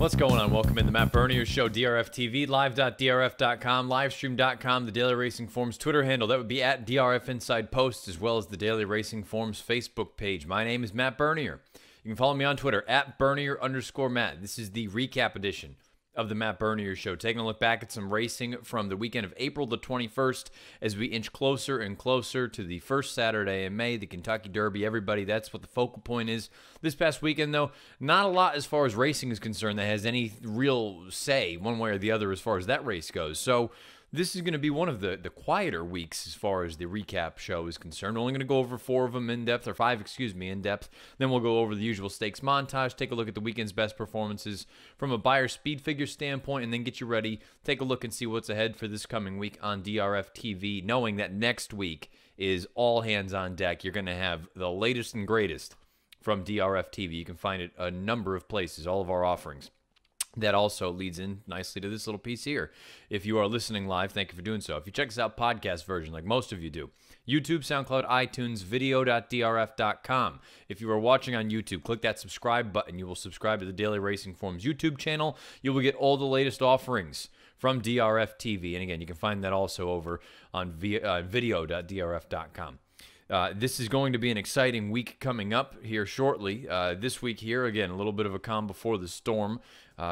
What's going on? Welcome in the Matt Bernier Show, DRFTV, live.drf.com, livestream.com, the Daily Racing Forms Twitter handle. That would be at DRF Inside Post, as well as the Daily Racing Forms Facebook page. My name is Matt Bernier. You can follow me on Twitter, at Bernier_Matt. This is the recap edition of the Matt Bernier Show, taking a look back at some racing from the weekend of April the 21st as we inch closer and closer to the first Saturday in May, the Kentucky Derby. Everybody, that's what the focal point is. This past weekend, though, not a lot as far as racing is concerned that has any real say one way or the other as far as that race goes. So this is going to be one of the quieter weeks as far as the recap show is concerned. We're only going to go over five in depth. Then we'll go over the usual stakes montage, take a look at the weekend's best performances from a Beyer speed figure standpoint, and then get you ready. Take a look and see what's ahead for this coming week on DRF TV, knowing that next week is all hands on deck. You're going to have the latest and greatest from DRF TV. You can find it a number of places, all of our offerings. That also leads in nicely to this little piece here. If you are listening live, thank you for doing so. If you check us out podcast version, like most of you do, YouTube, SoundCloud, iTunes, video.drf.com. If you are watching on YouTube, click that subscribe button. You will subscribe to the Daily Racing Forms YouTube channel. You will get all the latest offerings from DRF TV. And again, you can find that also over on video.drf.com. This is going to be an exciting week coming up here shortly. This week here, again, a little bit of a calm before the storm.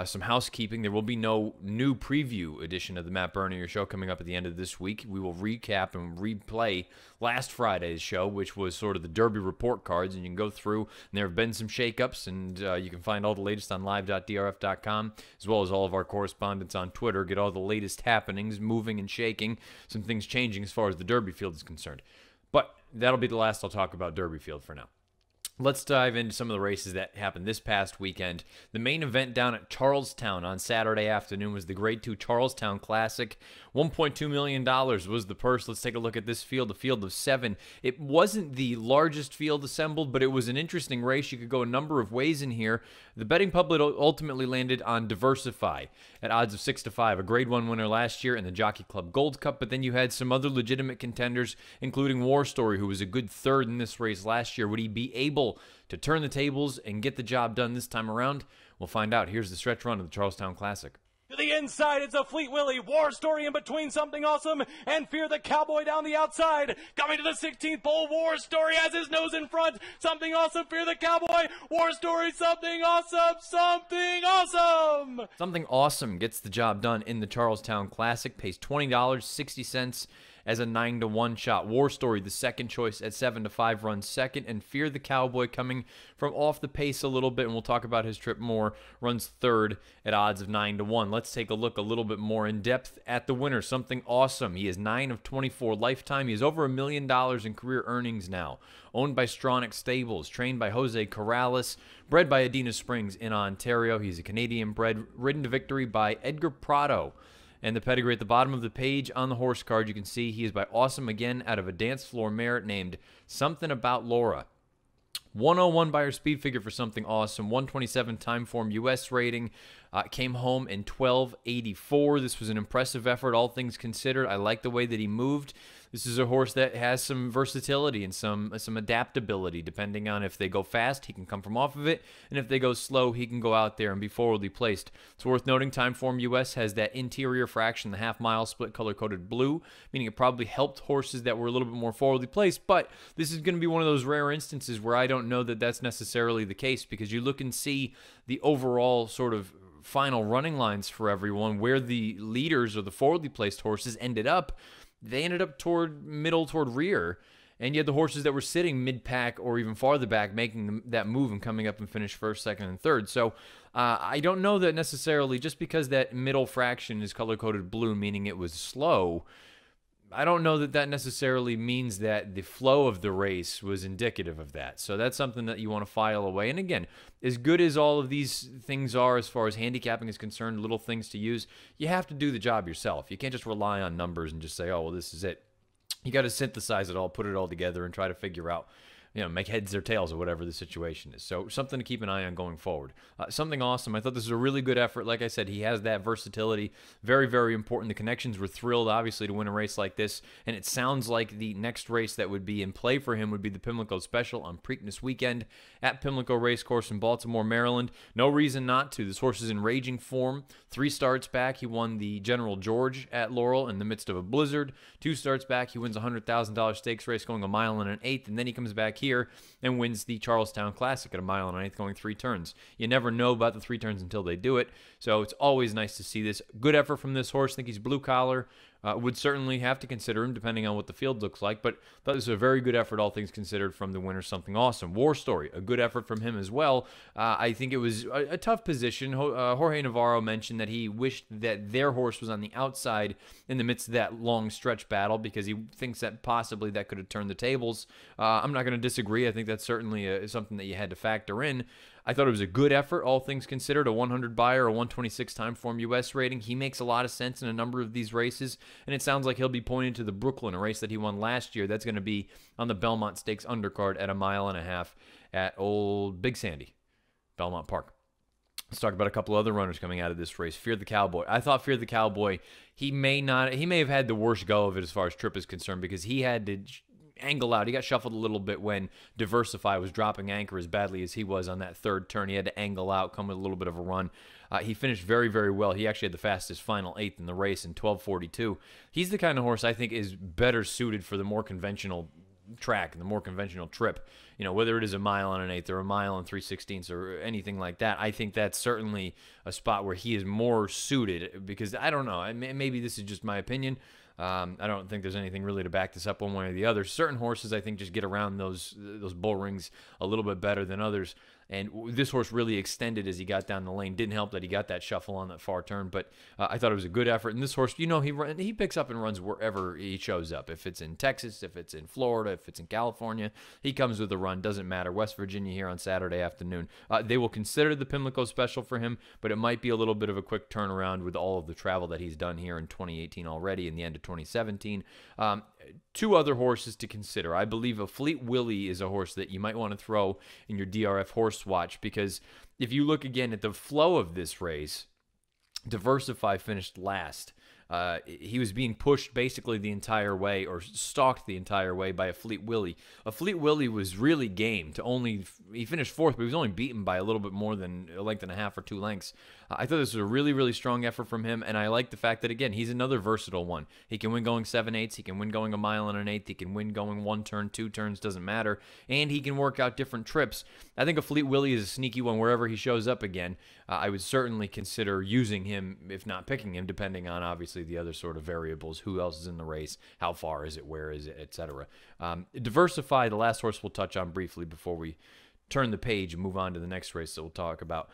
Some housekeeping. There will be no new preview edition of the Matt Bernier Show coming up at the end of this week. We will recap and replay last Friday's show, which was sort of the Derby report cards, and you can go through, and there have been some shakeups, and you can find all the latest on live.drf.com, as well as all of our correspondents on Twitter. Get all the latest happenings, moving and shaking, some things changing as far as the Derby field is concerned. But that'll be the last I'll talk about Derby field for now. Let's dive into some of the races that happened this past weekend. The main event down at Charlestown on Saturday afternoon was the Grade 2 Charlestown Classic. $1.2 million was the purse. Let's take a look at this field, a field of 7. It wasn't the largest field assembled, but it was an interesting race. You could go a number of ways in here. The betting public ultimately landed on Diversify at odds of 6-5, a Grade 1 winner last year in the Jockey Club Gold Cup, but then you had some other legitimate contenders, including War Story, who was a good third in this race last year. Would he be able to turn the tables and get the job done this time around? We'll find out. Here's the stretch run of the Charlestown Classic. To the inside, it's a Fleet Willie. War Story in between, Something Awesome, and Fear the Cowboy down the outside. Coming to the 16th pole, War Story has his nose in front. Something Awesome, Fear the Cowboy. War Story, Something Awesome, Something Awesome. Something Awesome gets the job done in the Charlestown Classic. Pays $20.60 as a 9-1 shot. War Story, the second choice at 7-5, runs second, and Fear the Cowboy, coming from off the pace a little bit, and we'll talk about his trip more, runs third at odds of 9-1. Let's take a look a little bit more in depth at the winner, Something Awesome. He is 9 of 24 lifetime. He has over $1 million in career earnings now. Owned by Stronach Stables, trained by Jose Corrales, bred by Adina Springs in Ontario. He's a Canadian bred, ridden to victory by Edgar Prado. And the pedigree at the bottom of the page on the horse card, you can see he is by Awesome again out of a dance floor mare named Something About Laura. 101 Beyer speed figure for Something Awesome. 127 time form U.S. rating. Came home in 12:84. This was an impressive effort, all things considered. I like the way that he moved. This is a horse that has some versatility and some adaptability. Depending on if they go fast, he can come from off of it, and if they go slow, he can go out there and be forwardly placed. It's worth noting Timeform US has that interior fraction, the half-mile split color-coded blue, meaning it probably helped horses that were a little bit more forwardly placed, but this is going to be one of those rare instances where I don't know that that's necessarily the case, because you look and see the overall sort of final running lines for everyone, where the leaders or the forwardly placed horses ended up. They ended up toward middle, toward rear, and you had the horses that were sitting mid-pack or even farther back making that move and coming up and finish first, second, and third. So I don't know that necessarily just because that middle fraction is color-coded blue, meaning it was slow, I don't know that that necessarily means that the flow of the race was indicative of that. So that's something that you want to file away. And again, as good as all of these things are as far as handicapping is concerned, little things to use, you have to do the job yourself. You can't just rely on numbers and just say, oh, well, this is it. You got to synthesize it all, put it all together, and try to figure out make heads or tails or whatever the situation is. So something to keep an eye on going forward. Something awesome. I thought this was a really good effort. Like I said, he has that versatility. Very, very important. The connections were thrilled, obviously, to win a race like this. And it sounds like the next race that would be in play for him would be the Pimlico Special on Preakness weekend at Pimlico Racecourse in Baltimore, Maryland. No reason not to. This horse is in raging form. 3 starts back, he won the General George at Laurel in the midst of a blizzard. 2 starts back, he wins a $100,000 stakes race going 1 1/8, and then he comes back here and wins the Charlestown Classic at 1 1/8 going 3 turns. You never know about the 3 turns until they do it, so it's always nice to see this. Good effort from this horse. I think he's blue collar. Would certainly have to consider him depending on what the field looks like, but that was a very good effort, all things considered, from the winner. Something awesome. War Story, a good effort from him as well. I think it was a tough position. Jorge Navarro mentioned that he wished that their horse was on the outside in the midst of that long stretch battle because he thinks that possibly that could have turned the tables. I'm not going to disagree. I think that's certainly something that you had to factor in. I thought it was a good effort, all things considered. A 100 buyer, a 126 time form U.S. rating. He makes a lot of sense in a number of these races, and it sounds like he'll be pointing to the Brooklyn, a race that he won last year. That's going to be on the Belmont Stakes undercard at 1.5 miles at Old Big Sandy, Belmont Park. Let's talk about a couple other runners coming out of this race. Fear the Cowboy. I thought Fear the Cowboy, he may have had the worst go of it as far as trip is concerned because he had to angle out. He got shuffled a little bit when Diversify was dropping anchor as badly as he was on that 3rd turn. He had to angle out, come with a little bit of a run. He finished very, very well. He actually had the fastest final 8th in the race in 12:42. He's the kind of horse I think is better suited for the more conventional track and the more conventional trip. Whether it is 1 1/8 or 1 3/16 or anything like that, I think that's certainly a spot where he is more suited because I don't know. Maybe this is just my opinion. I don't think there's anything really to back this up one way or the other. Certain horses, I think, just get around those bull rings a little bit better than others. And this horse really extended as he got down the lane. Didn't help that he got that shuffle on that far turn, but I thought it was a good effort. And this horse, he picks up and runs wherever he shows up. If it's in Texas, if it's in Florida, if it's in California, he comes with a run. Doesn't matter. West Virginia here on Saturday afternoon. They will consider the Pimlico Special for him, but it might be a little bit of a quick turnaround with all of the travel that he's done here in 2018 already and the end of 2017. 2 other horses to consider. I believe a Fleet Willie is a horse that you might want to throw in your DRF horse watch because if you look again at the flow of this race, Diversify finished last. He was being pushed basically the entire way or stalked the entire way by a Fleet Willie. A Fleet Willie was really game to he finished 4th, but he was only beaten by a little bit more than a length and a half or 2 lengths. I thought this was a really, really strong effort from him, and I like the fact that, again, he's another versatile one. He can win going 7/8, he can win going 1 1/8, he can win going 1 turn, 2 turns, doesn't matter, and he can work out different trips. I think a Fleet Willie is a sneaky one wherever he shows up again. I would certainly consider using him, if not picking him, depending on, obviously, the other sort of variables. Who else is in the race? How far is it? Where is it? Etc. Diversify, the last horse we'll touch on briefly before we turn the page and move on to the next race that we'll talk about.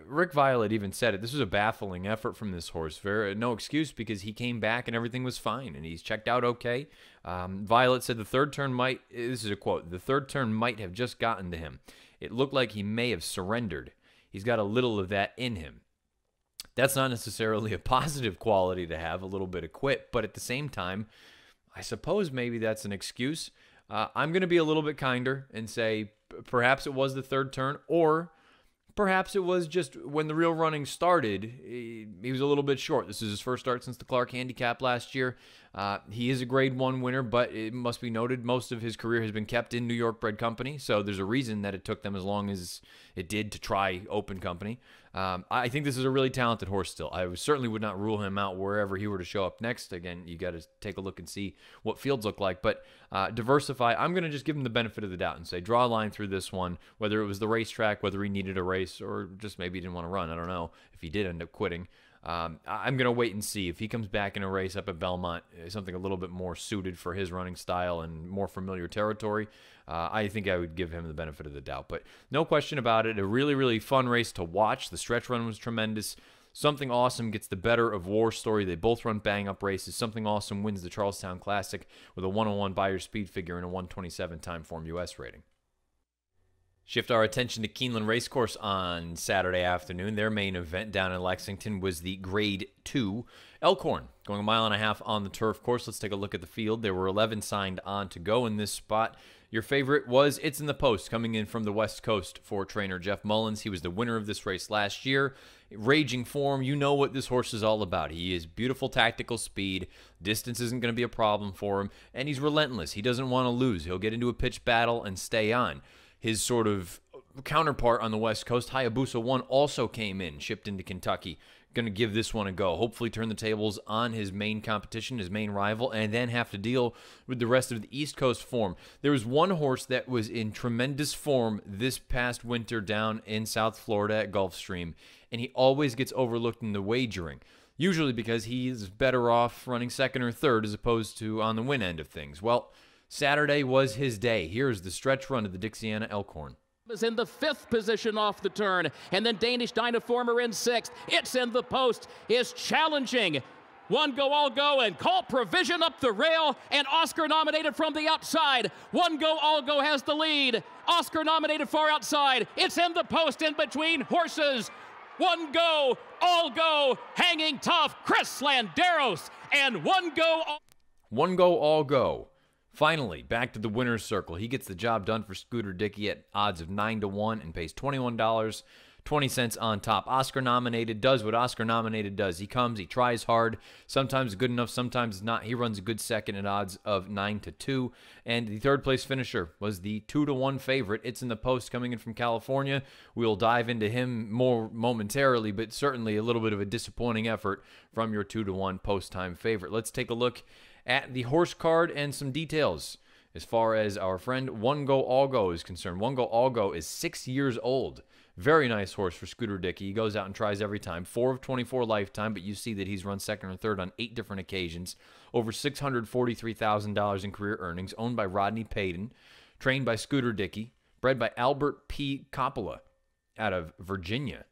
Rick Violet even said it. This was a baffling effort from this horse. No excuse because he came back and everything was fine and he's checked out okay. Violet said the 3rd turn this is a quote, the 3rd turn might have just gotten to him. It looked like he may have surrendered. He's got a little of that in him. That's not necessarily a positive quality to have, a little bit of quit, but at the same time, I suppose maybe that's an excuse. I'm going to be a little bit kinder and say perhaps it was the 3rd turn, or perhaps it was just when the real running started, he was a little bit short. This is his first start since the Clark Handicap last year. He is a Grade 1 winner, but it must be noted most of his career has been kept in New York bred company, so there's a reason that it took them as long as it did to try open company. I think this is a really talented horse still. I certainly would not rule him out wherever he were to show up next. Again, you got to take a look and see what fields look like. But Diversify, I'm going to just give him the benefit of the doubt and say draw a line through this one, whether it was the racetrack, whether he needed a race, or just maybe he didn't want to run. I don't know if he did end up quitting. I'm going to wait and see if he comes back in a race up at Belmont, something a little bit more suited for his running style and more familiar territory. I think I would give him the benefit of the doubt. But no question about it, a really, really fun race to watch. The stretch run was tremendous. Something Awesome gets the better of War Story. They both run bang-up races. Something Awesome wins the Charlestown Classic with a 101 Buyer speed figure and a 127 time form U.S. rating. Shift our attention to Keeneland Racecourse on Saturday afternoon. Their main event down in Lexington was the Grade 2 Elkhorn, going a mile and a half on the turf course. Let's take a look at the field. There were 11 signed on to go in this spot. Your favorite was It's in the Post, coming in from the West Coast for trainer Jeff Mullins. He was the winner of this race last year. Raging form, you know what this horse is all about. He is beautiful tactical speed. Distance isn't going to be a problem for him, and he's relentless. He doesn't want to lose. He'll get into a pitched battle and stay on. His sort of counterpart on the West Coast, Hayabusa 1, also came in, shipped into Kentucky. Going to give this one a go. Hopefully turn the tables on his main competition, his main rival, and then have to deal with the rest of the East Coast form. There was one horse that was in tremendous form this past winter down in South Florida at Gulfstream, and he always gets overlooked in the wagering, usually because he's better off running second or third as opposed to on the win end of things. Well, Saturday was his day. Here's the stretch run of the Dixiana Elkhorn. Is in the 5th position off the turn, and then Danish Dynaformer in 6th. It's in the Post is challenging. One Go All Go and Call Provision up the rail, and Oscar nominated from the outside. One Go All Go has the lead. Oscar nominated far outside. It's in the Post in between horses. One Go All Go hanging tough. Chris Landeros and One Go All Go. Finally, back to the winner's circle. He gets the job done for Scooter Dickey at odds of 9-1 and pays $21.20 on top. Oscar nominated does what Oscar nominated does. He comes, he tries hard, sometimes good enough, sometimes not. He runs a good second at odds of 9-2. And the third place finisher was the 2-1 favorite. It's in the Post, coming in from California. We'll dive into him more momentarily, but certainly a little bit of a disappointing effort from your 2-1 Post time favorite. Let's take a look at the horse card and some details as far as our friend One Go All Go is concerned. One Go All Go is 6 years old. Very nice horse for Scooter Dickey. He goes out and tries every time. 4 of 24 lifetime, but you see that he's run second or third on 8 different occasions. Over $643,000 in career earnings. Owned by Rodney Payton. Trained by Scooter Dickey. Bred by Albert P. Coppola out of Virginia.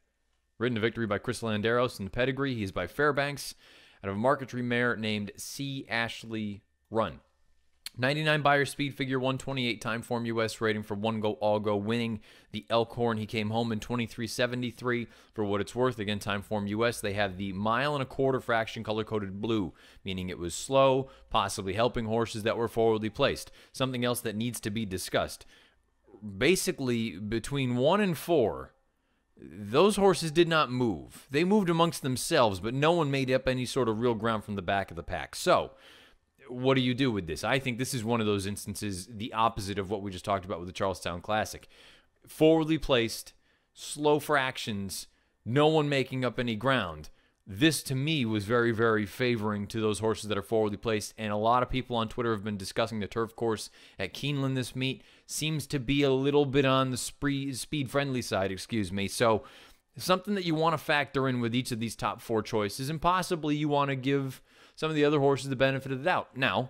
Ridden to victory by Chris Landeros in the pedigree. He's by Fairbanks out of a marquetry mare named C. Ashley Run. 99 Beyer speed figure, 128 time form U.S. rating for One Go All Go, winning the Elkhorn. He came home in 23.73 for what it's worth. Again, time form U.S. They have the 1 1/4 fraction color-coded blue, meaning it was slow, possibly helping horses that were forwardly placed. Something else that needs to be discussed. Basically, between 1 and 4, those horses did not move. They moved amongst themselves, but no one made up any sort of real ground from the back of the pack. So, what do you do with this? I think this is one of those instances, the opposite of what we just talked about with the Charlestown Classic. Forwardly placed, slow fractions, no one making up any ground. This, to me, was very, very favoring to those horses that are forwardly placed, and a lot of people on Twitter have been discussing the turf course at Keeneland this meet. Seems to be a little bit on the speed-friendly side, excuse me. So, something that you want to factor in with each of these top 4 choices, and possibly you want to give some of the other horses the benefit of the doubt. Now,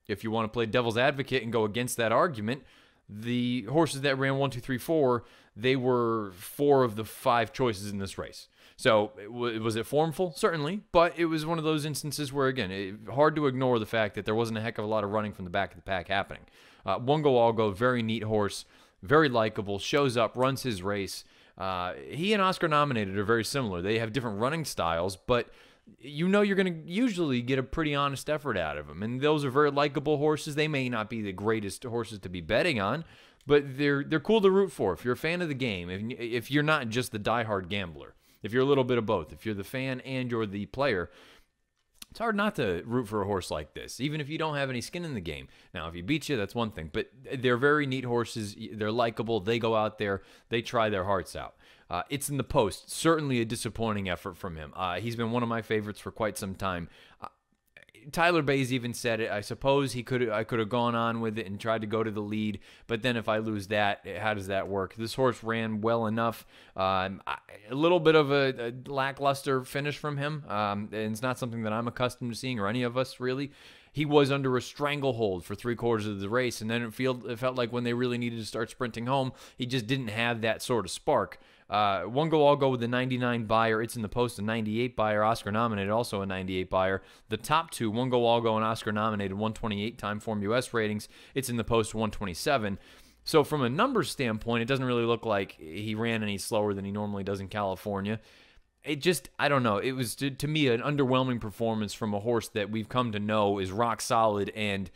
if you want to play devil's advocate and go against that argument, the horses that ran 1, 2, 3, 4, they were 4 of the 5 choices in this race. So, was it formful? Certainly, but it was one of those instances where, again, hard to ignore the fact that there wasn't a heck of a lot of running from the back of the pack happening. One Go All Go, very neat horse, very likable, shows up, runs his race. He and Oscar nominated are very similar. They have different running styles, but you know you're going to usually get a pretty honest effort out of them. And those are very likable horses. They may not be the greatest horses to be betting on, but they're cool to root for. If you're a fan of the game, if you're not just the diehard gambler, if you're a little bit of both, if you're the fan and you're the player, it's hard not to root for a horse like this, even if you don't have any skin in the game. Now, if he beats you, that's one thing, but they're very neat horses. They're likable. They go out there. They try their hearts out. It's in the Post. Certainly a disappointing effort from him. He's been one of my favorites for quite some time. Tyler Bays even said it. I suppose I could have gone on with it and tried to go to the lead, but then if I lose that, how does that work? This horse ran well enough. A little bit of a lackluster finish from him, and it's not something that I'm accustomed to seeing, or any of us really. He was under a stranglehold for 3/4 of the race, and then it felt like when they really needed to start sprinting home, he just didn't have that sort of spark. One Go All Go with the 99 Beyer. It's in the Post, a 98 Beyer. Oscar nominated, also a 98 Beyer. The top 2, One Go All Go and Oscar nominated, 128 time form U.S. ratings. It's in the Post, 127. So from a numbers standpoint, it doesn't really look like he ran any slower than he normally does in California. It just, I don't know. It was, to me, an underwhelming performance from a horse that we've come to know is rock solid. And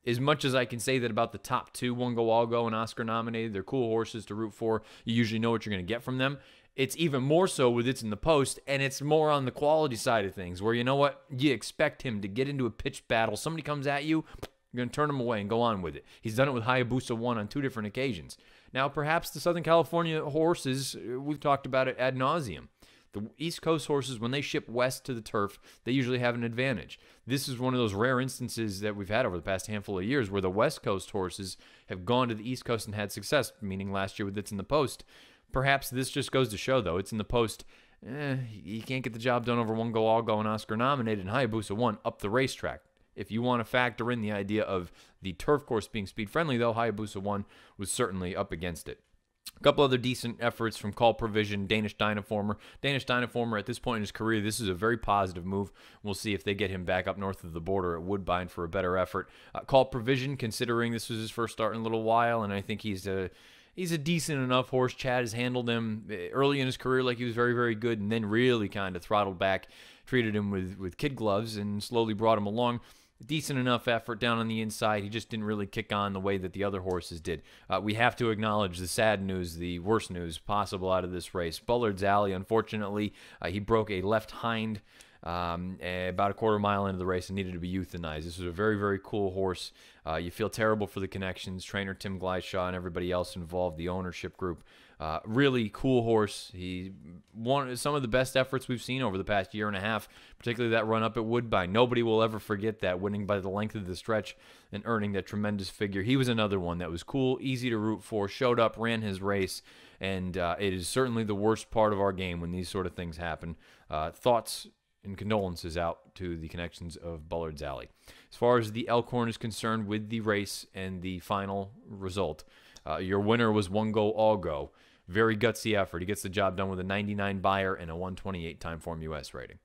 as much as I can say that about the top two, One Go All Go and Oscar nominated, they're cool horses to root for. You usually know what you're going to get from them. It's even more so with It's in the Post, and it's more on the quality side of things, where you know what? You expect him to get into a pitched battle. Somebody comes at you, you're going to turn him away and go on with it. He's done it with Hayabusa 1 on 2 different occasions. Now, perhaps the Southern California horses, we've talked about it ad nauseum. The East Coast horses, when they ship west to the turf, they usually have an advantage. This is one of those rare instances that we've had over the past handful of years where the West Coast horses have gone to the East Coast and had success, meaning last year with It's in the Post. Perhaps this just goes to show, though, It's in the Post, you can't get the job done over One Go All Go and Oscar nominated and Hayabusa 1 up the racetrack. If you want to factor in the idea of the turf course being speed-friendly, though, Hayabusa 1 was certainly up against it. A couple other decent efforts from Call Provision, Danish Dynaformer. Danish Dynaformer, at this point in his career, this is a very positive move. We'll see if they get him back up north of the border at Woodbine for a better effort. Call Provision, considering this was his first start in a little while, and I think he's a decent enough horse. Chad has handled him early in his career like he was very, very good, and then really kind of throttled back, treated him with kid gloves, and slowly brought him along. Decent enough effort down on the inside. He just didn't really kick on the way that the other horses did. We have to acknowledge the sad news, the worst news possible out of this race. Bullard's Alley, unfortunately, he broke a left hind about a quarter mile into the race and needed to be euthanized. This was a very, very cool horse. You feel terrible for the connections, trainer Tim Gleishaw and everybody else involved, the ownership group. Really cool horse. He won some of the best efforts we've seen over the past year and a half, particularly that run up at Woodbine. Nobody will ever forget that, winning by the length of the stretch and earning that tremendous figure. He was another one that was cool, easy to root for, showed up, ran his race, and it is certainly the worst part of our game when these sort of things happen. Thoughts and condolences out to the connections of Bullard's Alley. As far as the Elkhorn is concerned with the race and the final result, your winner was One Go All Go. Very gutsy effort. He gets the job done with a 99 buyer and a 128 Timeform US rating.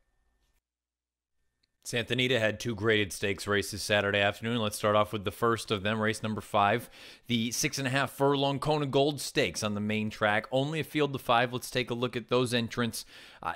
Santa Anita had 2 graded stakes races Saturday afternoon. Let's start off with the first of them, race number 5, the 6.5 furlong Kona Gold Stakes on the main track. Only a field of 5. Let's take a look at those entrants.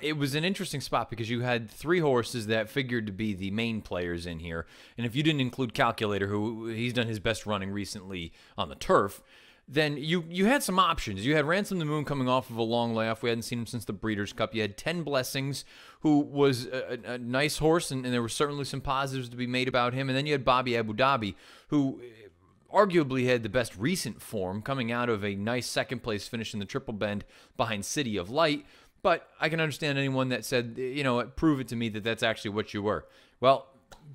It was an interesting spot because you had 3 horses that figured to be the main players in here. And if you didn't include Calculator, who he's done his best running recently on the turf, then you had some options. You had Ransom the Moon coming off of a long layoff. We hadn't seen him since the Breeders' Cup. You had 10 Blessings, who was a nice horse, and there were certainly some positives to be made about him. And then you had Bobby Abu Dhabi, who arguably had the best recent form, coming out of a nice second-place finish in the Triple Bend behind City of Light. But I can understand anyone that said, you know, prove it to me that that's actually what you were. Well,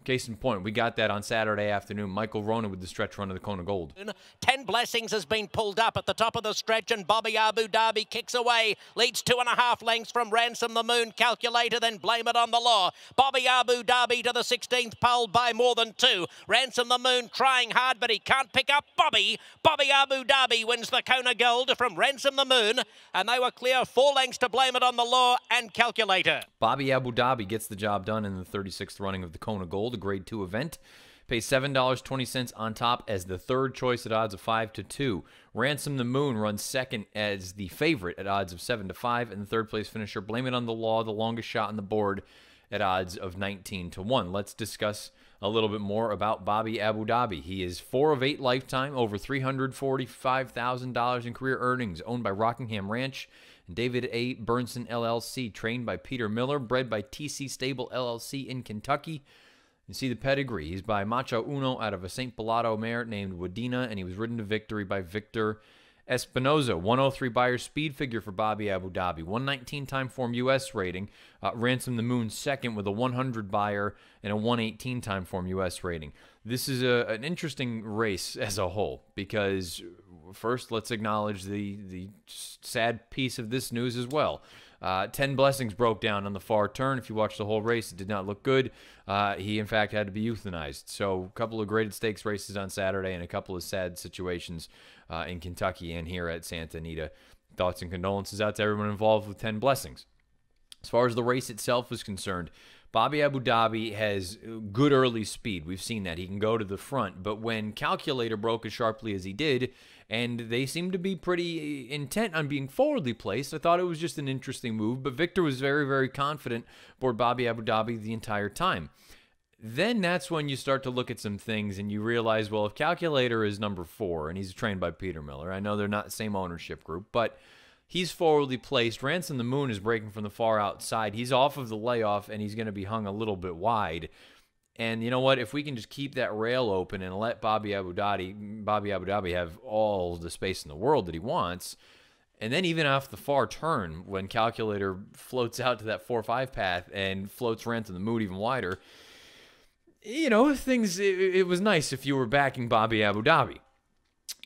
case in point, we got that on Saturday afternoon. Michael Rona with the stretch run of the Kona Gold. 10 Blessings has been pulled up at the top of the stretch, and Bobby Abu Dhabi kicks away, leads 2.5 lengths from Ransom the Moon, Calculator, then Blame It on the Law. Bobby Abu Dhabi to the 16th pole by more than 2. Ransom the Moon trying hard, but he can't pick up Bobby. Bobby Abu Dhabi wins the Kona Gold from Ransom the Moon, and they were clear 4 lengths to Blame It on the Law and Calculator. Bobby Abu Dhabi gets the job done in the 36th running of the Kona Gold, a Grade 2 event. Pays $7.20 on top as the third choice at odds of 5-2. Ransom the Moon runs second as the favorite at odds of 7-5, and the third place finisher, Blame It on the Law, the longest shot on the board at odds of 19-1. Let's discuss a little bit more about Bobby Abu Dhabi. He is 4 of 8 lifetime, over $345,000 in career earnings, owned by Rockingham Ranch and David A. Burnson LLC, trained by Peter Miller, bred by TC Stable LLC in Kentucky. You see the pedigree. He's by Macho Uno out of a St. Pilato mare named Wadena, and he was ridden to victory by Victor Espinoza. 103 buyer speed figure for Bobby Abu Dhabi. 119 Timeform US rating. Ransom the Moon second with a 100 buyer and a 118 Timeform US rating. This is an interesting race as a whole because first let's acknowledge the sad piece of this news as well. 10 Blessings broke down on the far turn. If you watch the whole race, it did not look good. He, in fact, had to be euthanized. So a couple of graded stakes races on Saturday and a couple of sad situations in Kentucky and here at Santa Anita. Thoughts and condolences out to everyone involved with 10 Blessings. As far as the race itself is concerned, Bobby Abu Dhabi has good early speed. We've seen that. He can go to the front. But when Calculator broke as sharply as he did, and they seemed to be pretty intent on being forwardly placed, I thought it was just an interesting move. But Victor was very, very confident aboard Bobby Abu Dhabi the entire time. Then that's when you start to look at some things and you realize, well, if Calculator is number 4 and he's trained by Peter Miller, I know they're not the same ownership group, but he's forwardly placed. Ransom the Moon is breaking from the far outside. He's off of the layoff and he's going to be hung a little bit wide. And you know what? If we can just keep that rail open and let Bobby Abu Dhabi have all the space in the world that he wants, and then even off the far turn, when Calculator floats out to that 4-5 path and floats Ransom the Moon even wider, you know, it was nice if you were backing Bobby Abu Dhabi.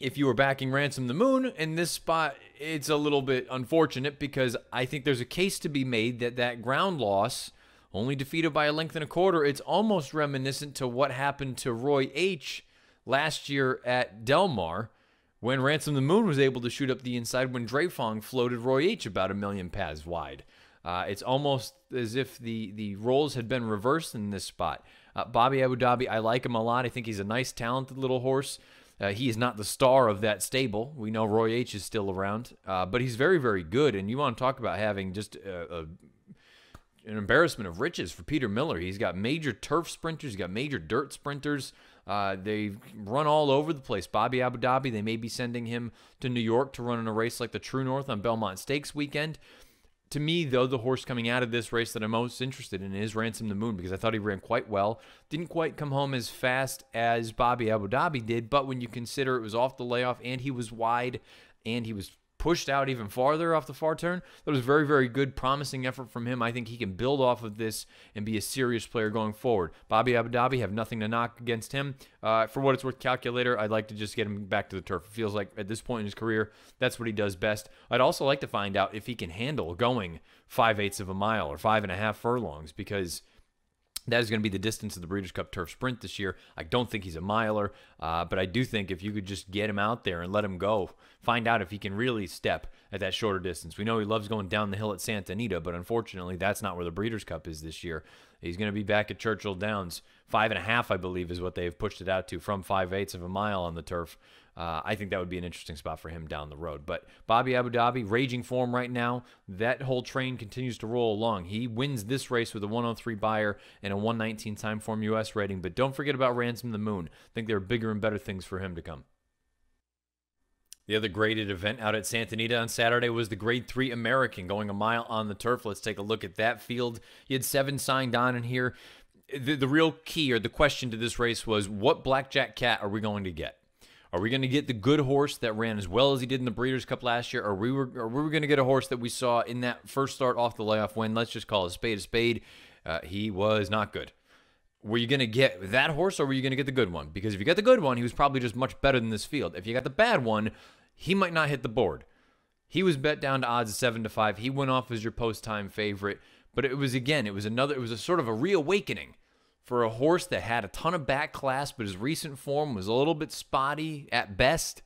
If you were backing Ransom the Moon in this spot, it's a little bit unfortunate because I think there's a case to be made that ground loss, only defeated by a length and a quarter, it's almost reminiscent to what happened to Roy H. last year at Del Mar when Ransom the Moon was able to shoot up the inside when Dreyfong floated Roy H. about 1 million paths wide. It's almost as if the roles had been reversed in this spot. Bobby Abu Dhabi, I like him a lot. I think he's a nice, talented little horse. He is not the star of that stable. We know Roy H. is still around, but he's very, very good. And you want to talk about having just an embarrassment of riches for Peter Miller. He's got major turf sprinters. He's got major dirt sprinters. They run all over the place. Bobby Abu Dhabi, they may be sending him to New York to run in a race like the True North on Belmont Stakes weekend. To me, though, the horse coming out of this race that I'm most interested in is Ransom the Moon because I thought he ran quite well. Didn't quite come home as fast as Bobby Abu Dhabi did, but when you consider it was off the layoff and he was wide and he was pushed out even farther off the far turn, that was a very, very good, promising effort from him. I think he can build off of this and be a serious player going forward. Bobby Abu Dhabi, have nothing to knock against him. For what it's worth, Calculator, I'd like to just get him back to the turf. It feels like at this point in his career, that's what he does best. I'd also like to find out if he can handle going 5/8 of a mile or 5.5 furlongs because that is going to be the distance of the Breeders' Cup Turf Sprint this year. I don't think he's a miler, but I do think if you could just get him out there and let him go, find out if he can really step at that shorter distance. We know he loves going down the hill at Santa Anita, but unfortunately, that's not where the Breeders' Cup is this year. He's going to be back at Churchill Downs. 5.5, I believe, is what they've pushed it out to from 5/8 of a mile on the turf. I think that would be an interesting spot for him down the road. But Bobby Abu Dhabi, raging form right now. That whole train continues to roll along. He wins this race with a 103 buyer and a 119 time form U.S. rating. But don't forget about Ransom the Moon. I think there are bigger and better things for him to come. The other graded event out at Santa Anita on Saturday was the Grade 3 American going a mile on the turf. Let's take a look at that field. He had 7 signed on in here. The real key or the question to this race was, what Blackjack Cat are we going to get? Are we going to get the good horse that ran as well as he did in the Breeders' Cup last year? Or were we going to get a horse that we saw in that first start off the layoff win? Let's just call a spade a spade. He was not good. Were you going to get that horse or were you going to get the good one? Because if you got the good one, he was probably just much better than this field. If you got the bad one, he might not hit the board. He was bet down to odds of 7-5. He went off as your post-time favorite. But it was, again, it was a sort of a reawakening for a horse that had a ton of back class, but his recent form was a little bit spotty at best.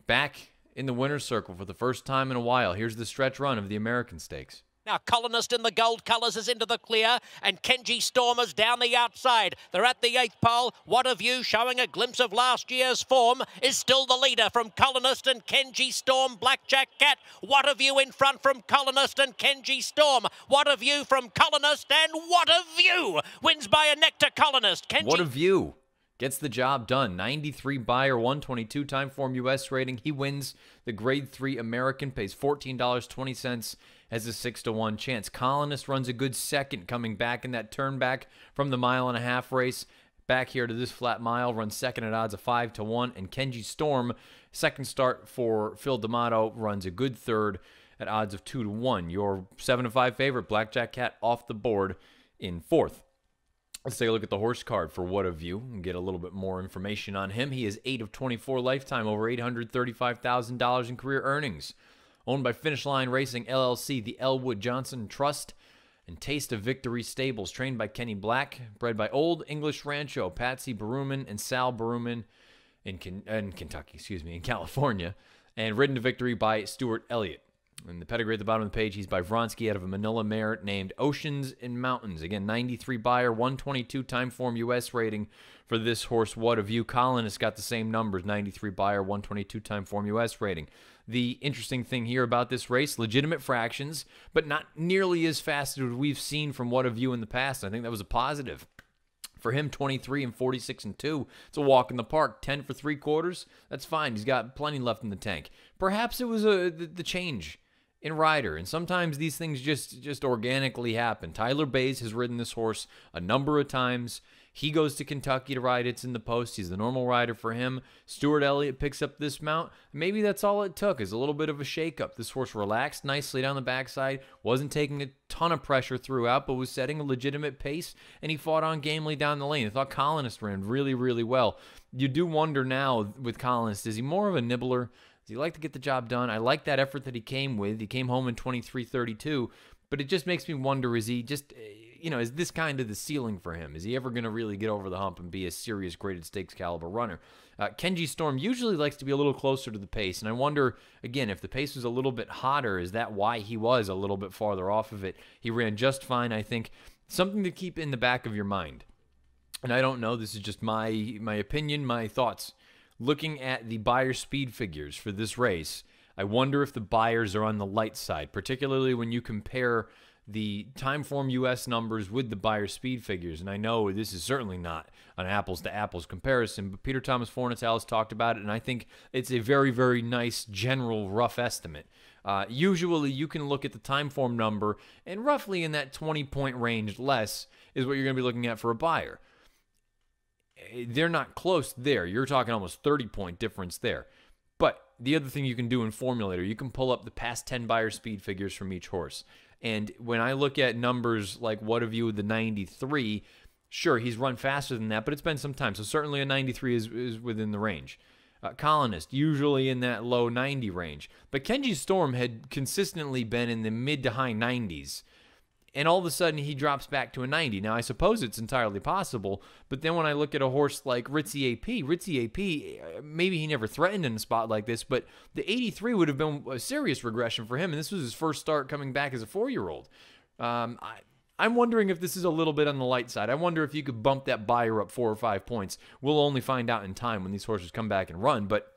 Back in the winner's circle for the first time in a while. Here's the stretch run of the American Stakes. Now, Colonist in the gold colours is into the clear, and Kenji Stormer's down the outside. They're at the 8th pole. What a View, showing a glimpse of last year's form, is still the leader from Colonist and Kenji Storm. Blackjack Cat. What a View in front from Colonist and Kenji Storm. What a View from Colonist, and What a View wins by a neck to Colonist. What a View gets the job done. 93 buyer, 122 time form U.S. rating. He wins the Grade 3 American, pays $14.20. Has a 6-1 chance. Colonist runs a good second, coming back in that turn back from the 1.5 mile race. Back here to this flat mile, runs second at odds of 5-1. And Kenji Storm, second start for Phil D'Amato, runs a good third at odds of 2-1. Your 7-5 favorite, Blackjack Cat, off the board in 4th. Let's take a look at the horse card for What a View and get a little bit more information on him. He is 8 of 24 lifetime, over $835,000 in career earnings. Owned by Finish Line Racing, LLC, the Elwood Johnson Trust, and Taste of Victory Stables. Trained by Kenny Black, bred by Old English Rancho, Patsy Berumen and Sal Berumen in Kentucky, in California, and ridden to victory by Stuart Elliott. And the pedigree at the bottom of the page, he's by Vronsky out of a Manila mare named Oceans and Mountains. Again, 93 buyer, 122 time form U.S. rating for this horse. What a View. Colin has got the same numbers, 93 buyer, 122 time form U.S. rating. The interesting thing here about this race, legitimate fractions, but not nearly as fast as we've seen from What a View in the past. I think that was a positive. For him, 23 and 46 and 2. It's a walk in the park. 10 for 3/4. That's fine. He's got plenty left in the tank. Perhaps it was the change in rider, and sometimes these things just organically happen. Tyler Bays has ridden this horse a number of times. He goes to Kentucky to ride It's in the Post. He's the normal rider for him. Stuart Elliott picks up this mount. Maybe that's all it took, is a little bit of a shakeup. This horse relaxed nicely down the backside, wasn't taking a ton of pressure throughout, but was setting a legitimate pace, and he fought on gamely down the lane. I thought Colonist ran really, really well. You do wonder now with Colonist, is he more of a nibbler? Does he like to get the job done? I like that effort that he came with. He came home in 23:32, but it just makes me wonder, is he just, is this kind of the ceiling for him? Is he ever going to really get over the hump and be a serious graded stakes caliber runner? Kenji Storm usually likes to be a little closer to the pace, and I wonder, again, if the pace was a little bit hotter, is that why he was a little bit farther off of it? He ran just fine, I think. Something to keep in the back of your mind. And I don't know, this is just my opinion, my thoughts. Looking at the buyer speed figures for this race, I wonder if the buyers are on the light side, particularly when you compare the time form U.S. numbers with the buyer speed figures. And I know this is certainly not an apples-to-apples comparison, but Peter Thomas Fornatal has talked about it, and I think it's a very, very nice general rough estimate. Usually you can look at the time form number, and roughly in that 20-point range less is what you're going to be looking at for a buyer. They're not close there. You're talking almost 30-point difference there. But the other thing you can do in Formulator, you can pull up the past 10 buyer speed figures from each horse. And when I look at numbers like What a View with the 93, sure, he's run faster than that, but it's been some time. So certainly a 93 is within the range. Colonist, usually in that low 90 range. But Kenji Storm had consistently been in the mid to high 90s. And all of a sudden, he drops back to a 90. Now, I suppose it's entirely possible, but then when I look at a horse like Ritzy AP, maybe he never threatened in a spot like this, but the 83 would have been a serious regression for him, and this was his first start coming back as a 4-year-old. I'm wondering if this is a little bit on the light side. I wonder if you could bump that buyer up 4 or 5 points. We'll only find out in time when these horses come back and run, but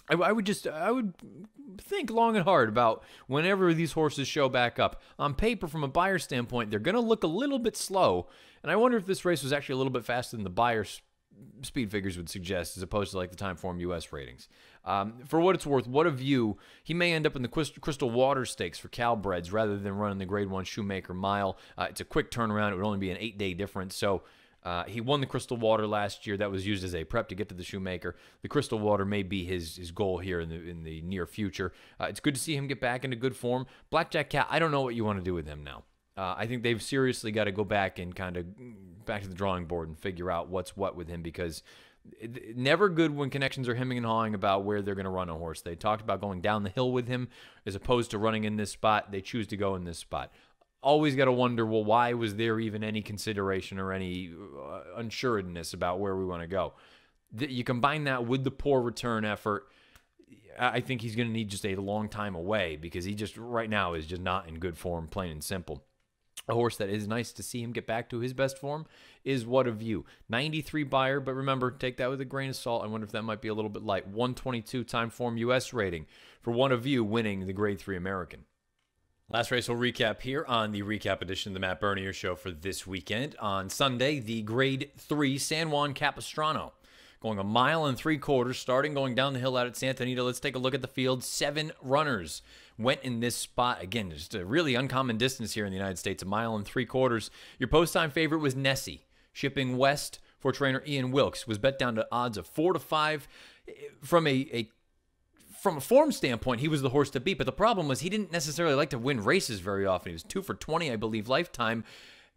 I would think long and hard about whenever these horses show back up. On paper, from a buyer standpoint, they're going to look a little bit slow, and I wonder if this race was actually a little bit faster than the buyer's speed figures would suggest, as opposed to like the time form U.S. ratings. For what it's worth, What a View, he may end up in the Crystal Water Stakes for Calbreds rather than running the Grade 1 Shoemaker Mile. It's a quick turnaround. It would only be an 8-day difference, so he won the Crystal Water last year. That was used as a prep to get to the Shoemaker. The Crystal Water may be his goal here in the near future. It's good to see him get back into good form. Blackjack Cat, I don't know what you want to do with him now. I think they've seriously got to go back and kind of back to the drawing board and figure out what's what with him, because never good when connections are hemming and hawing about where they're going to run a horse. They talked about going down the hill with him as opposed to running in this spot. They choose to go in this spot. Always got to wonder, well, why was there even any consideration or any unsuredness about where we want to go? You combine that with the poor return effort, I think he's going to need just a long time away, because he just right now is just not in good form, plain and simple. A horse that is nice to see him get back to his best form is What a View. 93 buyer, but remember, take that with a grain of salt. I wonder if that might be a little bit light. 122 time form U.S. rating for What a View winning the Grade 3 American. Last race we'll recap here on the recap edition of the Matt Bernier Show for this weekend. On Sunday, the Grade 3 San Juan Capistrano. Going 1 3/4 miles, starting going down the hill out at Santa Anita. Let's take a look at the field. 7 runners went in this spot. Again, just a really uncommon distance here in the United States, 1 3/4 miles. Your post-time favorite was Nessie, shipping west for trainer Ian Wilkes. Was bet down to odds of 4 to 5. From a form standpoint, he was the horse to beat, but the problem was he didn't necessarily like to win races very often. He was 2 for 20, I believe, lifetime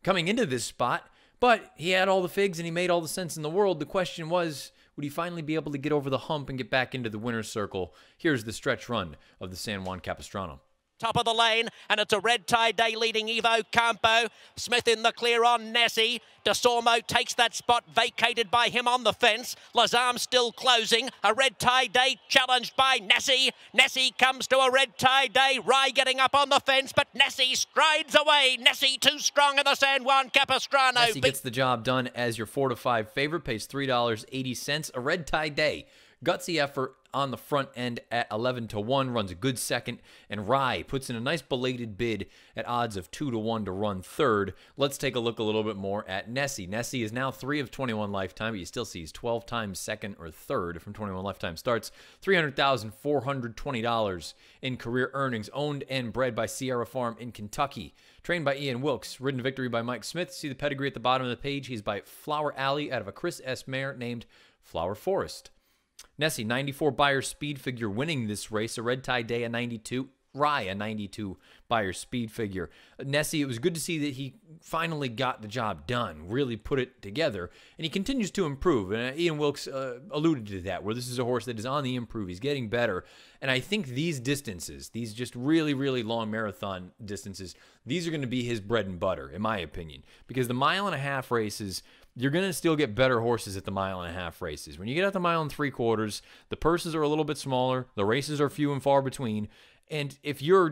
coming into this spot, but he had all the figs and he made all the sense in the world. The question was, would he finally be able to get over the hump and get back into the winner's circle? Here's the stretch run of the San Juan Capistrano. Top of the lane, and it's a red tie day leading Evo Campo. Smith in the clear on Nessie. De Sormo takes that spot vacated by him on the fence. Lazam still closing. A red tie day challenged by Nessie. Nessie comes to a red tie day. Rye getting up on the fence, but Nessie strides away. Nessie too strong in the San Juan Capistrano. Nessie gets the job done as your 4 to 5 favorite, pays $3.80. A red tie day. Gutsy effort on the front end at 11 to 1, runs a good second, and Rye puts in a nice belated bid at odds of 2 to 1 to run third. Let's take a look a little bit more at Nessie. Nessie is now 3 of 21 lifetime, but you still see he's 12 times second or third from 21 lifetime starts. $300,420 in career earnings, owned and bred by Sierra Farm in Kentucky. Trained by Ian Wilkes, ridden victory by Mike Smith. See the pedigree at the bottom of the page. He's by Flower Alley out of a Chris S. mare named Flower Forest. Nessie, 94 Beyer speed figure, winning this race. A red tie day, a 92. Rye, a 92 Beyer speed figure. Nessie, it was good to see that he finally got the job done, really put it together, and he continues to improve. And Ian Wilkes alluded to that, where this is a horse that is on the improve. He's getting better. And I think these distances, these just really, really long marathon distances, these are going to be his bread and butter, in my opinion. Because the mile-and-a-half races, you're going to still get better horses at the mile-and-a-half races. When you get out the 1 3/4, the purses are a little bit smaller, the races are few and far between, and if you're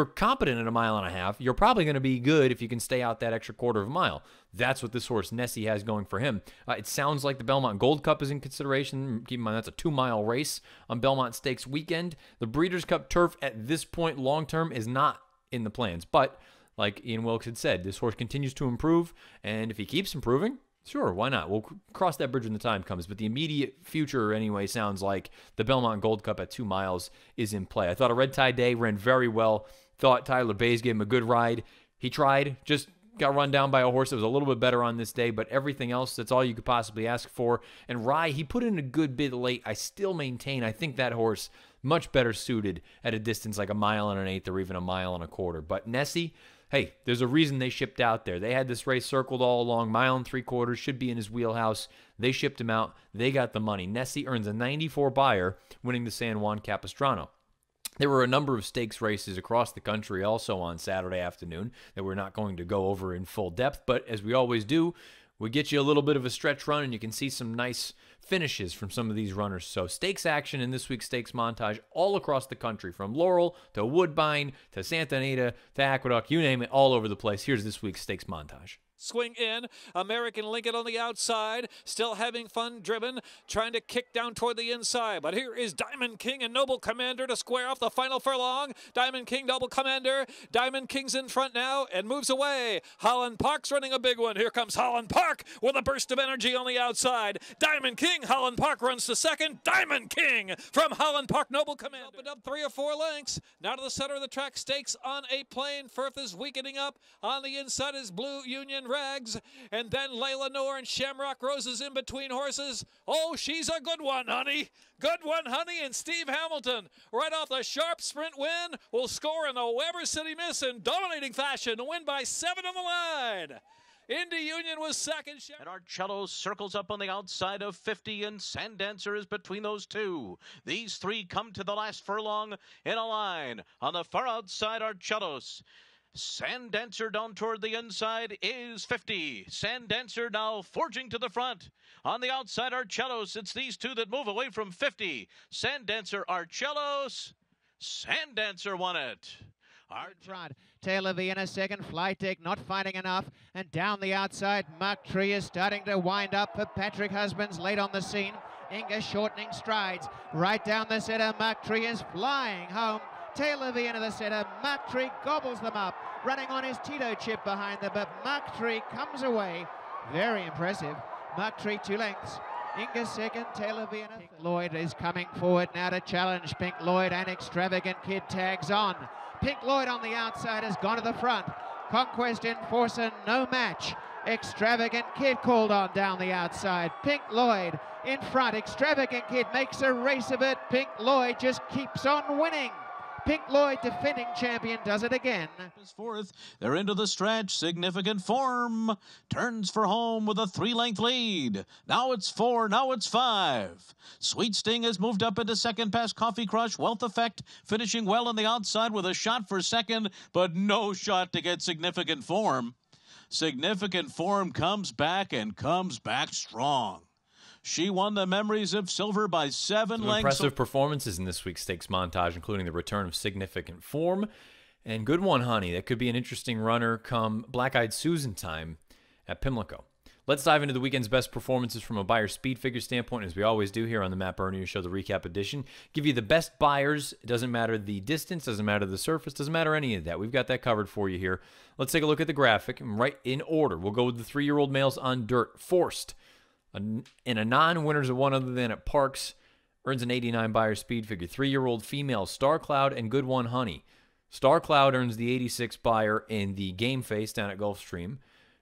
competent at a 1.5 miles, you're probably going to be good if you can stay out that extra quarter of a mile. That's what this horse Nessie has going for him. It sounds like the Belmont Gold Cup is in consideration. Keep in mind that's a 2-mile race on Belmont Stakes weekend. The Breeders' Cup Turf at this point long-term is not in the plans, but like Ian Wilkes had said, this horse continues to improve, and if he keeps improving, sure, why not? We'll cross that bridge when the time comes. But the immediate future, anyway, sounds like the Belmont Gold Cup at 2 miles is in play. I thought a red tie day ran very well. Thought Tyler Bays gave him a good ride. He tried, just got run down by a horse that was a little bit better on this day, but everything else, that's all you could possibly ask for. And Rye, he put in a good bid late. I still maintain, I think that horse much better suited at a distance like 1 1/8 or even 1 1/4. But Nessie, hey, there's a reason they shipped out there. They had this race circled all along. 1 3/4 should be in his wheelhouse. They shipped him out. They got the money. Nessie earns a 94 Beyer, winning the San Juan Capistrano. There were a number of stakes races across the country also on Saturday afternoon that we're not going to go over in full depth, but as we always do, we get you a little bit of a stretch run, and you can see some nice finishes from some of these runners. So stakes action in this week's stakes montage all across the country, from Laurel to Woodbine to Santa Anita to Aqueduct, you name it, all over the place. Here's this week's stakes montage. Swing in, American Lincoln on the outside, still having fun driven, trying to kick down toward the inside. But here is Diamond King and Noble Commander to square off the final furlong. Diamond King, Noble Commander. Diamond King's in front now and moves away. Holland Park's running a big one. Here comes Holland Park with a burst of energy on the outside. Diamond King, Holland Park runs to second. Diamond King from Holland Park, Noble Commander. Opened up 3 or 4 lengths. Now to the center of the track, stakes on a plane. Firth is weakening up. On the inside is Blue Union Rags, and then Layla Noor and Shamrock Roses in between horses. Oh, she's a good one, honey. Good one, honey. And Steve Hamilton, right off the sharp sprint win, will score in the Weber City Miss in dominating fashion to win by 7 on the line. Indy Union was second. And Arcello circles up on the outside of 50, and Sand Dancer is between those two. These 3 come to the last furlong in a line. On the far outside, Arcellos. Sand Dancer down toward the inside is 50. Sand Dancer now forging to the front. On the outside, Arcellos. It's these 2 that move away from 50. Sand Dancer, Arcellos. Sand Dancer won it. Front. Taylor Vienna second. Flytech not finding enough. And down the outside, Mark Tree is starting to wind up for Patrick Husbands late on the scene. Inga shortening strides. Right down the center, Mark Tree is flying home. Taylor Vienna the center. Mark Tree gobbles them up. Running on his Tito chip behind them, but Mark Tree comes away. Very impressive. Mark Tree 2 lengths. Inga second, Taylor Vienna. Pink Lloyd is coming forward now to challenge. Pink Lloyd and Extravagant Kid tags on. Pink Lloyd on the outside has gone to the front. Conquest Enforcer, no match. Extravagant Kid called on down the outside. Pink Lloyd in front. Extravagant Kid makes a race of it. Pink Lloyd just keeps on winning. Pink Lloyd, defending champion, does it again. Fourth, they're into the stretch. Significant Form turns for home with a 3-length lead. Now it's 4, now it's 5. Sweet Sting has moved up into second past Coffee Crush. Wealth Effect finishing well on the outside with a shot for second, but no shot to get Significant Form. Significant Form comes back and comes back strong. She won the Memories of Silver by 7 lengths. Impressive performances in this week's stakes montage, including the return of Significant Form. And good one, honey. That could be an interesting runner come Black-Eyed Susan time at Pimlico. Let's dive into the weekend's best performances from a buyer speed figure standpoint, as we always do here on the Matt Bernier Show, the recap edition. Give you the best buyers. It doesn't matter the distance, doesn't matter the surface, doesn't matter any of that. We've got that covered for you here. Let's take a look at the graphic. Right in order, we'll go with the 3-year-old males on dirt. Forced. In a non-winners of one other than at Parks, earns an 89 buyer speed figure. 3-year-old female, Star Cloud and Good One Honey. Star Cloud earns the 86 buyer in the Game Face down at Gulfstream.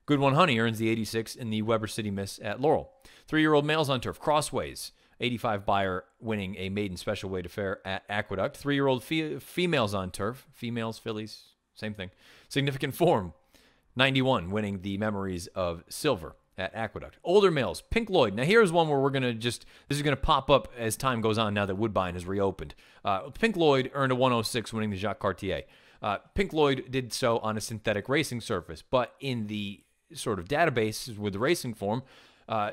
Good One Honey earns the 86 in the Weber City Miss at Laurel. 3-year-old males on turf, Crossways. 85 buyer winning a maiden special weight affair at Aqueduct. 3-year-old females on turf, females, fillies, same thing. Significant Form, 91 winning the Memories of Silver at Aqueduct. Older males, Pink Lloyd. Now here's one where we're going to this is going to pop up as time goes on now that Woodbine has reopened. Pink Lloyd earned a 106 winning the Jacques Cartier. Pink Lloyd did so on a synthetic racing surface, but in the sort of database with the racing form,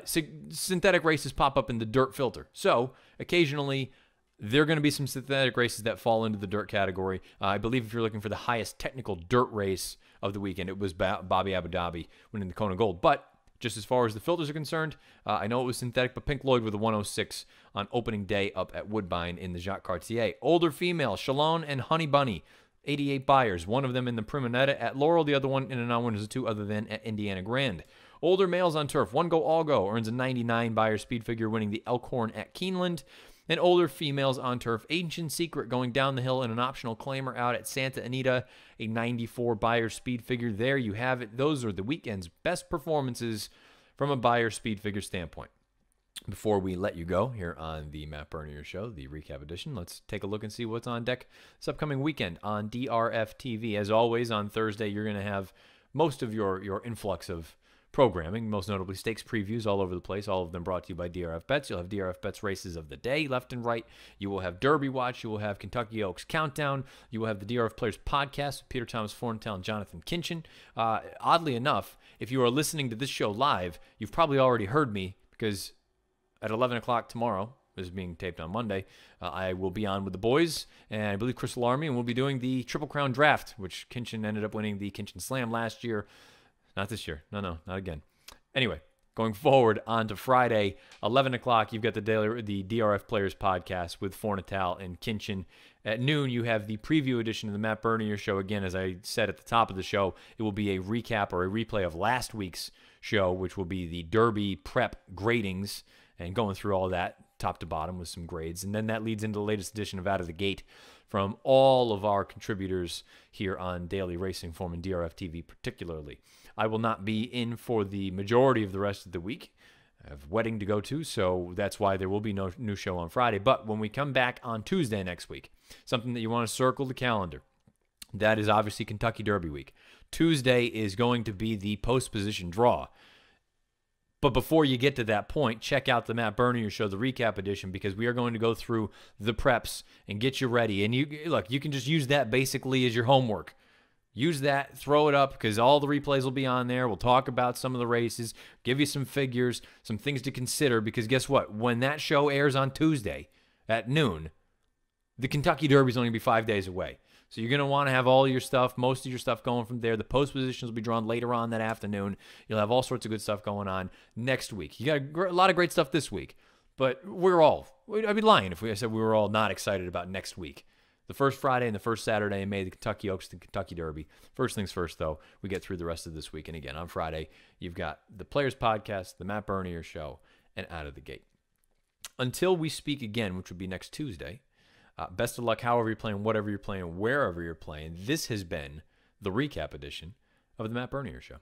synthetic races pop up in the dirt filter. So occasionally there are going to be some synthetic races that fall into the dirt category. I believe if you're looking for the highest technical dirt race of the weekend, it was Bobby Abu Dhabi winning the Kona Gold. But just as far as the filters are concerned, I know it was synthetic, but Pink Lloyd with a 106 on opening day up at Woodbine in the Jacques Cartier. Older female, Shalone and Honey Bunny, 88 buyers. One of them in the Primonetta at Laurel, the other one in a non-winners of 2 other than at Indiana Grand. Older males on turf, One Go All Go earns a 99 buyer speed figure winning the Elkhorn at Keeneland. And older females on turf, Ancient Secret going down the hill in an optional claimer out at Santa Anita, a 94 buyer speed figure. There you have it. Those are the weekend's best performances from a buyer speed figure standpoint. Before we let you go here on the Matt Bernier Show, the recap edition, let's take a look and see what's on deck this upcoming weekend on DRFTV. As always, on Thursday, you're going to have most of your influx of programming, most notably stakes previews all over the place, all of them brought to you by DRF Bets. You'll have DRF Bets races of the day, left and right. You will have Derby Watch. You will have Kentucky Oaks Countdown. You will have the DRF Players Podcast with Peter Thomas Forntel and Jonathan Kinchin. Oddly enough, if you are listening to this show live, you've probably already heard me because at 11 o'clock tomorrow, this is being taped on Monday, I will be on with the boys, and I believe Crystal Army, and we'll be doing the Triple Crown Draft, which Kinchin ended up winning the Kinchin Slam last year. Not this year. No, not again. Anyway, going forward on to Friday, 11 o'clock, you've got the DRF Players Podcast with Fornatal and Kinchin. At noon, you have the preview edition of the Matt Bernier Show. Again, as I said at the top of the show, it will be a recap or a replay of last week's show, which will be the Derby prep gradings and going through all that top to bottom with some grades. And then that leads into the latest edition of Out of the Gate from all of our contributors here on Daily Racing Form and DRF TV particularly. I will not be in for the majority of the rest of the week. I have a wedding to go to, so that's why there will be no new show on Friday. But when we come back on Tuesday next week, something that you want to circle the calendar, that is obviously Kentucky Derby week. Tuesday is going to be the post-position draw. But before you get to that point, check out the Matt Bernier Show, the recap edition, because we are going to go through the preps and get you ready. And you can just use that basically as your homework. Use that, throw it up, because all the replays will be on there. We'll talk about some of the races, give you some figures, some things to consider, because guess what? When that show airs on Tuesday at noon, the Kentucky Derby is only going to be 5 days away. So you're going to want to have all your stuff, most of your stuff going from there. The post positions will be drawn later on that afternoon. You'll have all sorts of good stuff going on next week. You got a lot of great stuff this week, but I'd be lying if I said we were all not excited about next week. The first Friday and the first Saturday in May, the Kentucky Oaks, the Kentucky Derby. First things first, though, we get through the rest of this week. And again, on Friday, you've got the Players Podcast, the Matt Bernier Show, and Out of the Gate. Until we speak again, which would be next Tuesday, best of luck however you're playing, whatever you're playing, wherever you're playing. This has been the recap edition of the Matt Bernier Show.